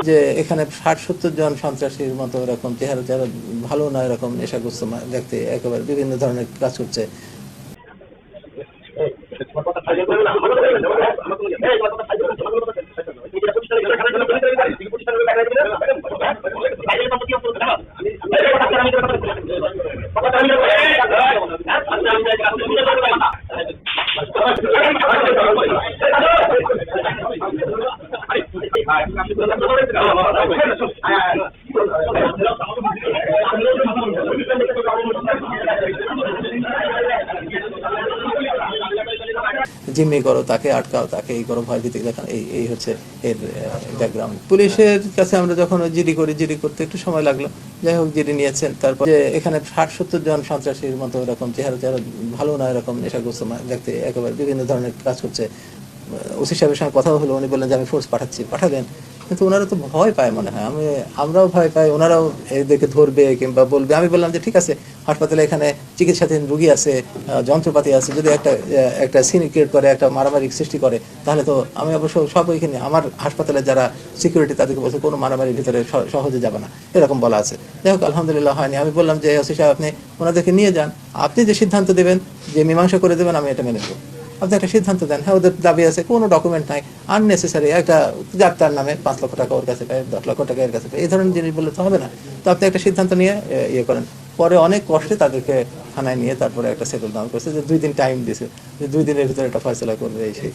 যে এখানে ৬০-৭০ জন সন্ত্রাসীর মতো এরকম চেহারা যারা ভালো না এরকম নেশাগ্রস্ত ব্যক্তি একেবারে বিভিন্ন ধরনের কাজ করছে। জিম্মি করো, তাকে আটকাও, তাকে এই করো, ভয় ভীতি দেখানো, এই হচ্ছে এর ব্যাকগ্রাউন্ড। পুলিশের কাছে আমরা যখন জিডি করতে একটু সময় লাগলো। যাই হোক, জিডি নিয়েছেন। তারপর যে এখানে ৬০-৭০ জন সন্ত্রাসীর মতো এরকম চেহারা যারা ভালো না এরকম নেশাগ্রস্ত ব্যক্তি একেবারে বিভিন্ন ধরনের কাজ করছে। ওসি সাহেবের সঙ্গে কথা হলো, উনি বললেন যে আমি ফোর্স পাঠাবেন, কিন্তু ওনারা তো ভয় পায় মনে হয়, আমরাও ভয় পাই, ওনারাও এদেরকে ধরবে কিংবা বলবে। আমি বললাম যে ঠিক আছে, হাসপাতালে এখানে চিকিৎসাধীন রুগী আছে, যন্ত্রপাতি আছে, যদি একটা সিন ক্রিয়েট করে, একটা মারামারি সৃষ্টি করে, তাহলে তো আমি অবশ্য সব ওইখানে আমার হাসপাতালে যারা সিকিউরিটি তাদেরকে বলছে কোনো মারামারির ভিতরে সহজে যাবে না, এরকম বলা আছে। যাই হোক, আলহামদুলিল্লাহ হয়নি। আমি বললাম যে ওসি সাহেব, আপনি ওনাদেরকে নিয়ে যান, আপনি যে সিদ্ধান্ত দেবেন, যে মীমাংসা করে দেবেন, আমি এটা মেনে নেব। আপনি একটা সিদ্ধান্ত দেন। হ্যাঁ, ওদের দাবি আছে, কোনো ডকুমেন্ট নাই, আননেসেসারি একটা যাত্রার নামে ৫ লক্ষ টাকা ওর কাছে পায়, ১০ লক্ষ টাকা এর কাছে পায়, এই ধরনের জিনিস বললে তো হবে না। তো আপনি একটা সিদ্ধান্ত নিয়ে করেন। পরে অনেক কষ্টে তাদেরকে থানায় নিয়ে তারপরে একটা সেটেল ডাউন করছে, যে ২ দিন টাইম দিয়েছে, যে ২ দিনের ভিতরে একটা ফয়সলা করবে এই সেই।